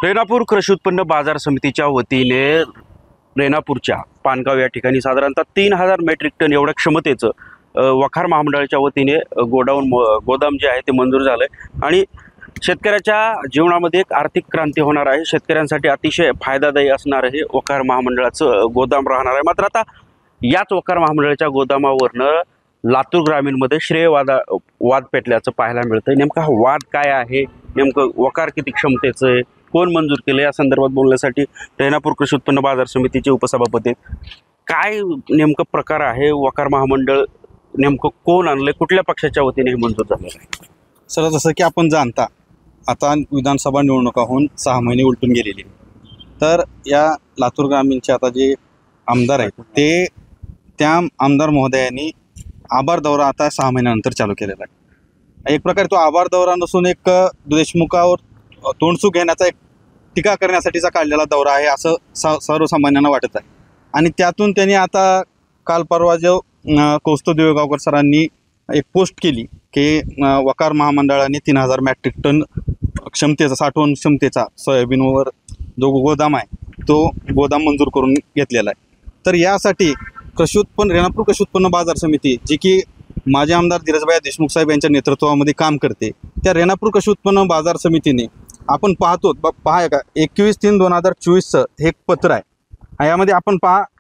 रेणापूर कृषी उत्पन्न बाजार समितीच्या वतीने रेणापूरच्या पानगाव या ठिकाणी साधारणतः 3000 मेट्रिक टन एवढ्या क्षमतेचं वखार महामंडळाच्या वतीने गोदाम जे आहे ते मंजूर झालं आहे आणि शेतकऱ्याच्या जीवनामध्ये एक आर्थिक क्रांती होणार आहे। शेतकऱ्यांसाठी अतिशय फायदादायी असणारं हे वखार महामंडळाचं गोदाम राहणार आहे। मात्र आता याच वखार महामंडळाच्या गोदामावरनं लातूर ग्रामीणमध्ये वाद पेटल्याचं पाहायला मिळतंय। नेमका हा वाद काय आहे, नेमकं वखार किती क्षमतेचं आहे, कोण मंजूर केलं, या संदर्भात बोलण्यासाठी रेणापूर कृषी उत्पन्न बाजार समितीचे उपसभापती काय नेमकं प्रकार आहे, वखार महामंडळ नेमकं कोण आणलंय, कुठल्या पक्षाच्या वतीने हे मंजूर झालेलं आहे? सर, जसं की आपण जाणता आता विधानसभा निवडणुका होऊन 6 महिने उलटून गेलेले, तर या लातूर ग्रामीणचे आता जे आमदार आहेत ते त्या आमदार महोदयांनी आभार दौरा आता 6 महिन्यानंतर चालू केलेला आहे। एक प्रकारे तो आभार दौरा नसून एक देशमुखावर तोंडसूक घेण्याचा, एक टीका करण्यासाठीचा काढलेला दौरा आहे असं सर्वसामान्यांना वाटत आहे। आणि त्यातून त्यांनी आता काल परवा जो कौस्तुभ दिवेगावकर सरांनी एक पोस्ट केली की वखार महामंडळाने 3000 मेट्रिक टन क्षमतेचा, साठवण क्षमतेचा सोयाबीनवर जो गोदाम आहे तो गोदाम मंजूर करून घेतलेला आहे। तर यासाठी रेणापूर कृषी उत्पन्न बाजार समिती, जी की माजी आमदार धीरजभाई देशमुख साहेब यांच्या नेतृत्वामध्ये काम करते, त्या रेणापूर कृषी उत्पन्न बाजार समितीने आपण पाहतो का 21/3/2024 हे एक पत्र आहे। यामध्ये आपण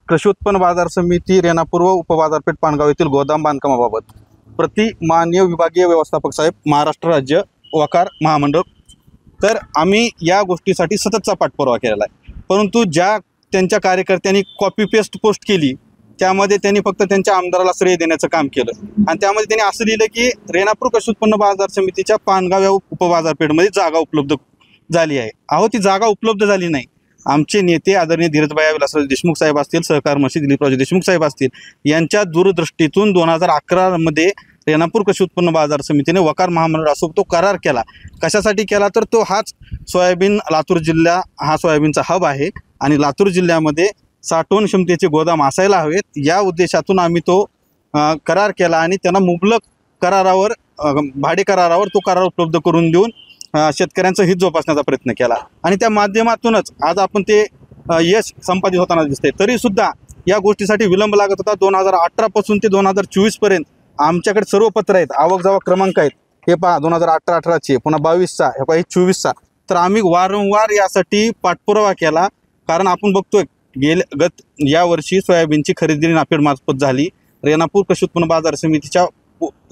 कृषी उत्पन्न बाजार समिती रेणापूर व उपबाजारपेठ पानगाव येथील गोदाम बांधकामाबाबत प्रति माननीय विभागीय व्यवस्थापक साहेब, महाराष्ट्र राज्य वखार महामंडळ, तर आम्ही या गोष्टीसाठी सततचा पाठपुरावा केलेला आहे। परंतु ज्या त्यांच्या कार्यकर्त्यांनी कॉपी पेस्ट पोस्ट केली त्यामध्ये त्यांनी फक्त त्यांच्या आमदाराला श्रेय देण्याचं काम केलं आणि त्यामध्ये त्यांनी असं लिहिलं की रेणापूर कृषी उत्पन्न बाजार समितीच्या पानगाव या उपबाजारपेठमध्ये जागा उपलब्ध झाली आहे। ती जागा उपलब्ध झाली नाही। आमचे नेते आदरणीय धीरजभाई विलासराव देशमुख साहेब असतील, सहकार मंत्री दिलीपराव देशमुख साहेब असतील, यांच्या दूरदृष्टीतून 2011 मध्ये रेणापूर कृषी उत्पन्न बाजार समितीने वखार महामंडळ असो तो करार केला। कशासाठी केला तर तो हाच सोयाबीन, लातूर जिल्हा हा सोयाबीनचा हब आहे आणि लातूर जिल्ह्यामध्ये साठवण क्षमतेचे गोदाम असायला हवेत, या उद्देशातून आम्ही तो करार केला आणि त्यांना मुबलक करारावर, भाडे करारावर तो करार उपलब्ध करून देऊन शेतकऱ्यांचं हित जोपासण्याचा प्रयत्न केला आणि त्या माध्यमातूनच आज आपण ते यश संपादित होताना दिसते। तरीसुद्धा या गोष्टीसाठी विलंब लागत होता। 2018 पासून ते 2024 पर्यंत आमच्याकडे सर्व पत्र आहेत, आवक जावक क्रमांक आहेत, हे पहा 2018चे, पुन्हा 22चा, हे पहा 24चा। तर आम्ही वारंवार यासाठी पाठपुरावा केला, कारण आपण बघतोय या वर्षी सोयाबीनची खरेदी नाफेड मार्फत झाली। रेणापूर कृषी उत्पन्न बाजार समितीच्या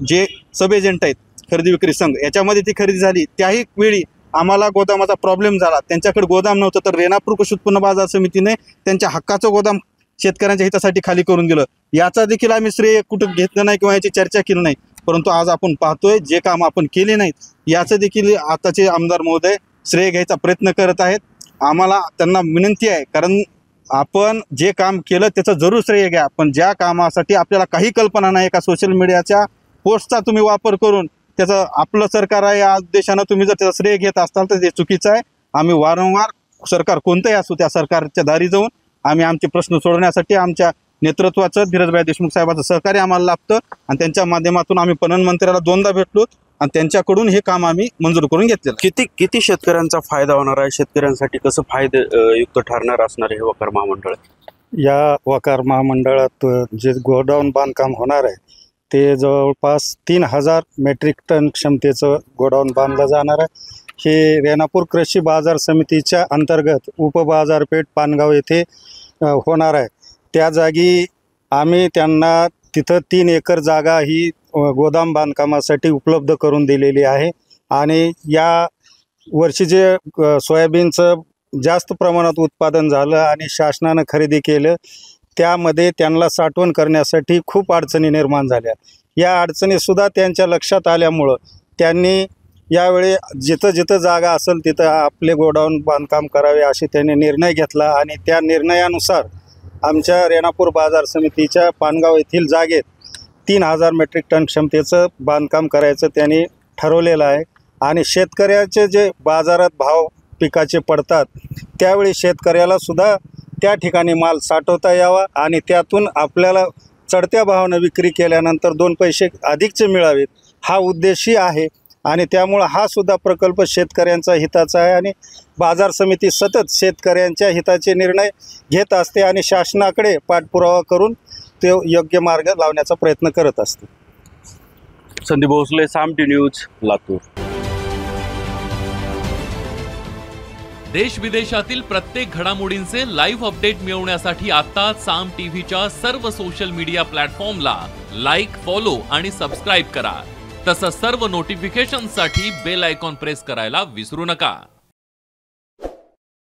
जे सब एजंट आहेत, खरेदी विक्री संघ, याच्यामध्ये ती खरेदी झाली। त्याही वेळी आम्हाला गोदामाचा प्रॉब्लेम झाला, त्यांच्याकडे गोदाम नव्हतं, तर रेणापूर कृषी उत्पन्न बाजार समितीने त्यांच्या हक्काचं गोदाम शेतकऱ्यांच्या हितासाठी खाली करून दिलं। याचा देखील आम्ही श्रेय कुठं घेतलं नाही किंवा याची चर्चा केली नाही, परंतु आज आपण पाहतोय जे काम आपण केले नाहीत याचं देखील आताचे आमदार महोदय श्रेय घ्यायचा प्रयत्न करत आहेत। आम्हाला त्यांना विनंती आहे, कारण आपण जे काम केलं त्याचं जरूर श्रेय घ्या, पण ज्या कामासाठी आपल्याला काही कल्पना नाही, एका सोशल मीडियाच्या पोस्टचा तुम्ही वापर करून त्याचं आपलं सरकार आहे या उद्देशानं तुम्ही जर त्याचं श्रेय घेत असाल तर ते चुकीचं आहे। आम्ही वारंवार सरकार कोणतंही असो त्या सरकारच्या दारी जाऊन आम्ही आमचे प्रश्न सोडवण्यासाठी आमच्या नेतृत्वाचं, धीरजभाई देशमुख साहेबांचं सहकार्य आम्हाला लाभतं आणि त्यांच्या माध्यमातून आम्ही पणन मंत्र्याला 2दा भेटलो आणि त्यांच्याकडून हे काम आम्ही मंजूर करून घेतलेलं। किती शेतकऱ्यांचा फायदा होणार आहे, शेतकऱ्यांसाठी कसं फायदेयुक्त ठरणार असणार हे वखार महामंडळ? या वखार महामंडळात जे गोडाऊन बांधकाम होणार आहे ते जवळपास 3000 मेट्रिक टन क्षमतेचं गोडाऊन बांधलं जाणार आहे। हे रेणापूर कृषी बाजार समितीच्या अंतर्गत उपबाजारपेठ पानगाव येथे होणार आहे। त्या जागी आम्ही त्यांना तिथं 3 एकर जागा ही गोदाम बांधकामासाठी उपलब्ध करून दिलेली आहे आणि या वर्षी जे सोयाबीनचं जास्त प्रमाणात उत्पादन झालं आणि शासनानं खरेदी केलं त्यामध्ये त्यांना साठवण करण्यासाठी खूप अडचणी निर्माण झाल्या। या अडचणीसुद्धा त्यांच्या लक्षात आल्यामुळं त्यांनी यावेळी जिथं जिथं जागा असेल तिथं आपले गोडाऊन बांधकाम करावे असे त्यांनी निर्णय घेतला आणि त्या निर्णयानुसार आमच्या रेणापूर बाजार समितीच्या पानगाव येथील जागेत 3000 मेट्रिक टन क्षमतेचं बांधकाम करायचं त्यांनी ठरवलेलं आहे आणि शेतकऱ्याचे जे बाजारात भाव पिकाचे पडतात त्यावेळी शेतकऱ्याला सुद्धा त्या ठिकाणी माल साठवता यावा आणि त्यातून आपल्याला चढत्या भावानं विक्री केल्यानंतर 2 पैसे अधिकचे मिळावेत हा उद्देशही आहे आणि त्यामुळं हा सुद्धा प्रकल्प शेतकऱ्यांचा हिताचा आहे आणि बाजार समिती सतत शेतकऱ्यांच्या हिताचे निर्णय घेत असते आणि शासनाकडे पाठपुरावा करून ते योग्य मार्ग लावण्याचा प्रयत्न करत असते. संदीप भोसले, साम टी न्यूज, लातूर. देश विदेशातील प्रत्येक घडामोडींचे लाईव्ह अपडेट मिळवण्यासाठी आता साम टीव्हीच्या सर्व सोशल मीडिया प्लॅटफॉर्मला लाईक, फॉलो आणि सबस्क्राईब करा. तसंच सर्व नोटिफिकेशनसाठी बेल आयकॉन प्रेस करायला विसरू नका.